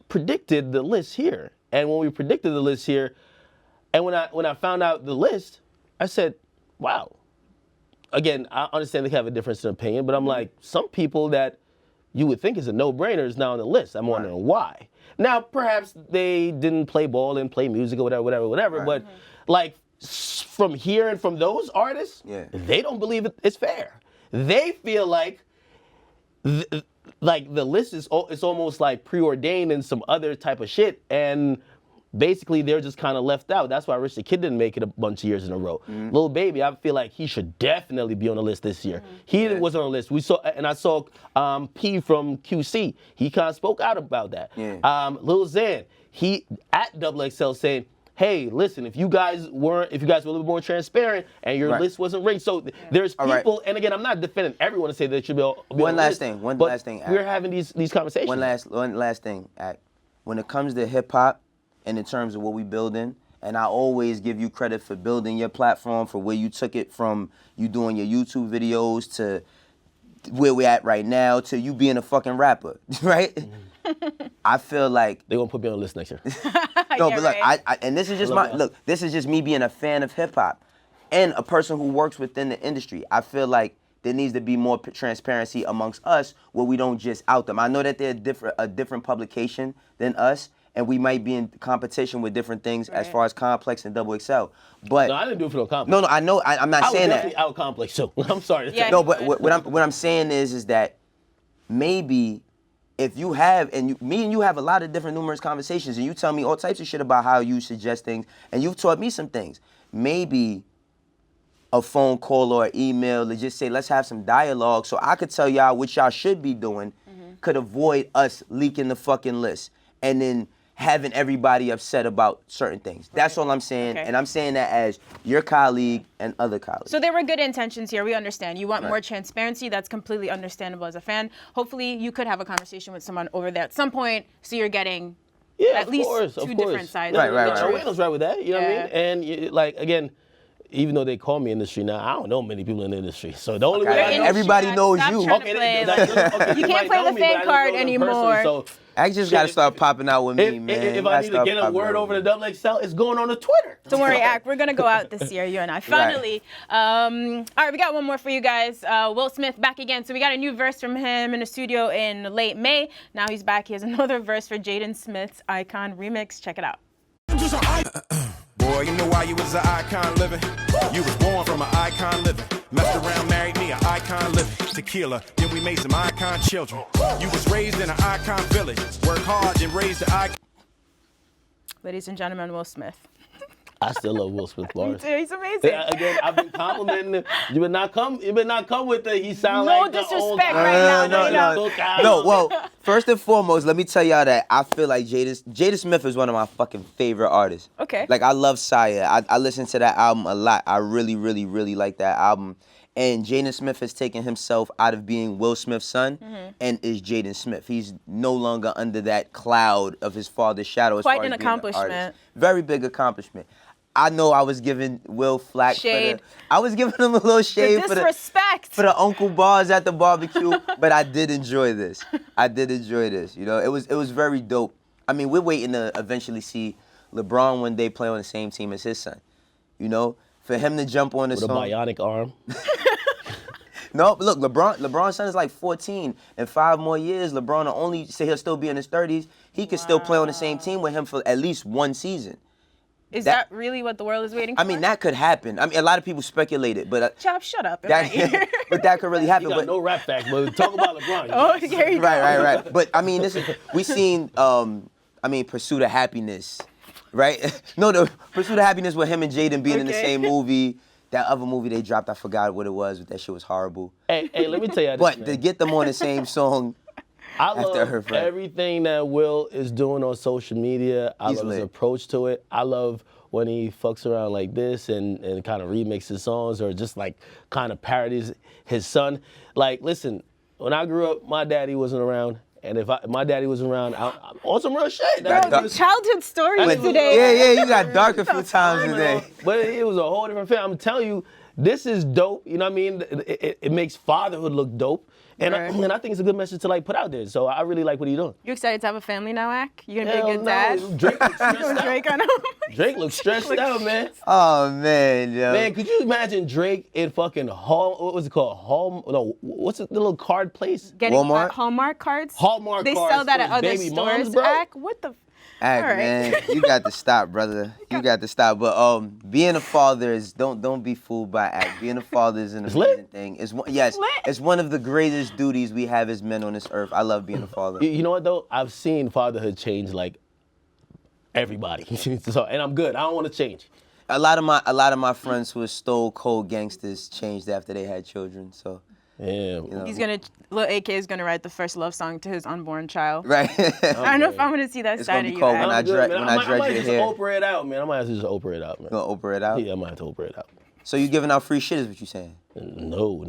predicted the list here. And when we predicted the list here, and when I found out the list, I said, wow. Again, I understand they have a difference in opinion, but I'm like, some people that you would think is a no-brainer is now on the list. I'm wondering why. Now, perhaps they didn't play ball and play music or whatever, but like from here and from those artists, they don't believe it's fair. They feel like the list is it's almost like preordained in some other type of shit, and basically they're just kind of left out. That's why Rich the Kid didn't make it a bunch of years in a row. Lil Baby, I feel like he should definitely be on the list this year. He was on the list. I saw P from QC. He kind of spoke out about that. Lil Xan, he at XXL saying, hey, listen, if you guys were a little bit more transparent and your list wasn't rigged. So there's people, and again, I'm not defending everyone to say they should be on One the last list, thing. We're having these conversations. One last thing. When it comes to hip hop, and in terms of what we building, and I always give you credit for building your platform, for where you took it from you doing your YouTube videos to where we're at right now to you being a fucking rapper, right? I feel like they won't put me on the list next year. No, but look, and this is just this is just me being a fan of hip hop and a person who works within the industry. I feel like there needs to be more transparency amongst us where we don't just out them. I know that they're a different publication than us, and we might be in competition with different things as far as Complex and XXL. But no, I didn't do it for no Complex. No, I know. I'm not saying that. I would Complex too. I'm sorry. No, but what I'm saying is that maybe if you have, me and you have a lot of different numerous conversations, and you tell me all types of shit about how you suggest things, and you've taught me some things. Maybe a phone call or an email to just say, let's have some dialogue so I could tell y'all what y'all should be doing, could avoid us leaking the fucking list and then having everybody upset about certain things. That's all I'm saying, and I'm saying that as your colleague and other colleagues. So there were good intentions here. We understand. You want more transparency. That's completely understandable as a fan. Hopefully, you could have a conversation with someone over there at some point, so you're getting at least two different sides. Right. Joanna's right with that. You know what I mean? And like again, even though they call me industry now, I don't know many people in the industry. So the only way I know, everybody knows you. You can't play the fan card anymore. So I just got to start popping out with me, man. If I need to get a word over to XXL, it's going on to Twitter. Don't worry, Ack. We're going to go out this year, you and I. Finally. All right, we got one more for you guys. Will Smith back again. So we got a new verse from him in the studio in late May. Now he's back. He has another verse for Jaden Smith's Icon remix. Check it out. Boy, you know why you was an icon living? You was born from an icon living. Messed around, married me, an icon living. Tequila, then we made some icon children. You was raised in an icon village. Work hard, then raised the icon. Ladies and gentlemen, Will Smith. I still love Will Smith, Me Lawrence. too. He's amazing. Again, I've been complimenting him. You better not come with the he sound No like the old disrespect right now, No, well, first and foremost, let me tell y'all that I feel like Jada Smith is one of my fucking favorite artists. Okay. Like, I love Saya. I listen to that album a lot. I really, really, really like that album. And Jaden Smith has taken himself out of being Will Smith's son and is Jaden Smith. He's no longer under that cloud of his father's shadow. As Quite far an as being an accomplishment. artist. Very big accomplishment. I know I was giving Will flack Shade. I was giving him a little shade The disrespect. for the Uncle Bars at the barbecue, but I did enjoy this. You know, it was very dope. I mean, we're waiting to eventually see LeBron one day play on the same team as his son. You know, for him to jump on the with a song. bionic arm. No, but look, LeBron's son is like 14. In 5 more years, LeBron will only say he'll still be in his 30s. He could still play on the same team with him for at least 1 season. Is that really what the world is waiting for? I mean, that could happen. I mean, a lot of people speculate it, but Chop, shut up. in my ear. but that could really You happen. got But no rap facts, but talk about LeBron. Oh, here you go. right. But I mean, we seen Pursuit of Happiness, right? No, the Pursuit of Happiness with him and Jaden being in the Okay. same movie. That other movie they dropped, I forgot what it was, but that shit was horrible. Hey, let me tell you this, But man. to get them on the same song, I after love her friend. everything that Will is doing on social media. I He's love his lit. approach to it. I love when he fucks around like this and kind of remixes songs or just like kind of parodies his son. Like, listen, when I grew up, my daddy wasn't around. And if my daddy was around, I'm on some real shit. That Bro, nigga was- childhood stories But- today. Yeah, you got dark a few times today. But it was a whole different film. I'm telling you, this is dope. You know what I mean? It makes fatherhood look dope. And, Right. and I think it's a good message to like put out there. So I really like what he's doing. You excited to have a family now, Ak? You gonna be Hell a good no. dad? Drake looks stressed out. Drake on him. Drake looks stressed out, man. Oh man, yo. Man, could you imagine Drake in fucking what was it called? What's it, the little card place? Getting Walmart? Hallmark cards. Hallmark They cards sell that for at other baby moms, stores. bro? Ak, what the? Act, All right. man, you got to stop, brother. You got to stop. But being a father is don't be fooled by act. Being a father is an It's lit. amazing thing. It's one of the greatest duties we have as men on this earth. I love being a father. You know what though? I've seen fatherhood change like everybody. So, and I'm good. I don't want to change. A lot of my friends who are stone cold gangsters changed after they had children. So Yeah. Lil AK is gonna write the first love song to his unborn child. right. I don't know if I'm gonna see that It's side gonna of be you. called Ak. When I I'm good, dre- man. when I I might dread your just hair. Oprah it out, man. I might have to just Oprah it out, man. Gonna Oprah it out. Yeah, I might have to Oprah it out. So you giving out free shit is what you saying? No.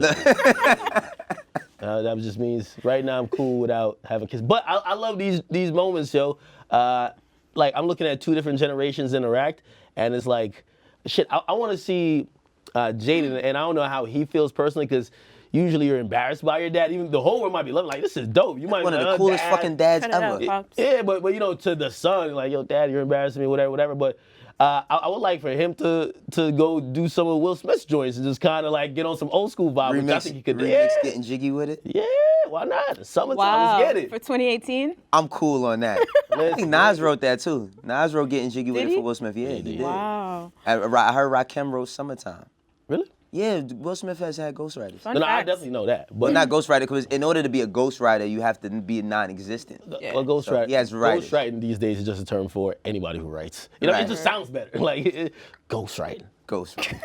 That just means right now I'm cool without having kids. But I love these moments, yo. Like I'm looking at 2 different generations interact, and it's like, shit. I want to see Jaden, and I don't know how he feels personally, because usually you're embarrassed by your dad. Even the whole world might be loving, like, this is dope. You might One of be the like, coolest Dad. fucking dads Cut it out, ever. Pops. Yeah, but you know, to the son, like, yo, Dad, you're embarrassing me, whatever. But I would like for him to go do some of Will Smith's joints and just kind of like get on some old school vibe. Which I think he could do. Remix getting jiggy with it. Yeah, why not? Summertime, Wow. let's get it. For 2018. I'm cool on that. I think Nas wrote that too. Nas wrote getting jiggy with Did it he? for Will Smith. Yeah, he did. Wow. I heard Rakim wrote Summertime. Really? Yeah, Will Smith has had ghostwriters. Fun No, I facts. definitely know that. Well, But not ghostwriter, because in order to be a ghostwriter, you have to be non-existent. Yeah. well, ghostwriting. he has writers. Ghostwriting these days is just a term for anybody who writes. You know, Right. it just sounds better. Like ghostwriting. Ghostwriter.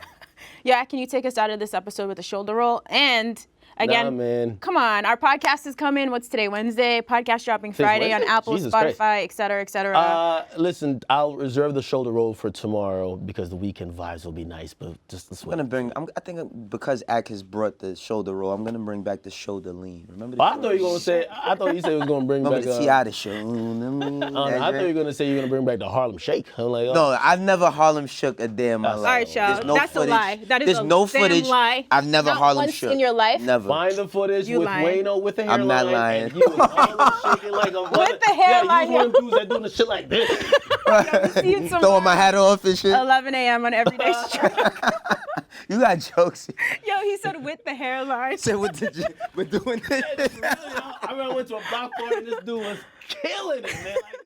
Yeah, can you take us out of this episode with a shoulder roll? And again, Nah, man. come on, our podcast is coming. What's today? Wednesday. Podcast dropping Friday on Wednesday? Apple, Jesus Spotify, Christ. et cetera, et cetera. Listen, I'll reserve the shoulder roll for tomorrow because the weekend vibes will be nice. But just this I'm way. gonna bring. I think because Ak has brought the shoulder roll, I'm gonna bring back the shoulder lean. Remember? I thought you were gonna say. I thought you said you was gonna bring Remember back. the T.I. the shoulder. I thought you were gonna say you were gonna bring back the Harlem Shake. I'm like, oh. No, I've never Harlem shook a day in my life. All right, y'all. There's no That's footage. a lie. That is There's a no damn footage. lie. I've never Not Harlem once shook. in your life? Never. Find the footage You with lying. Wayno with the hairline. I'm not lying. And he was Harlem shaking like a With the hairline, Yeah, you was one of the dudes that doing the shit like this. See you tomorrow, Throwing my hat off and shit. 11 a.m. on Everyday Struggle. You got jokes. Yo, he said with the hairline. Said we're doing this. I remember I went to a block party and this dude was killing it, man. Like,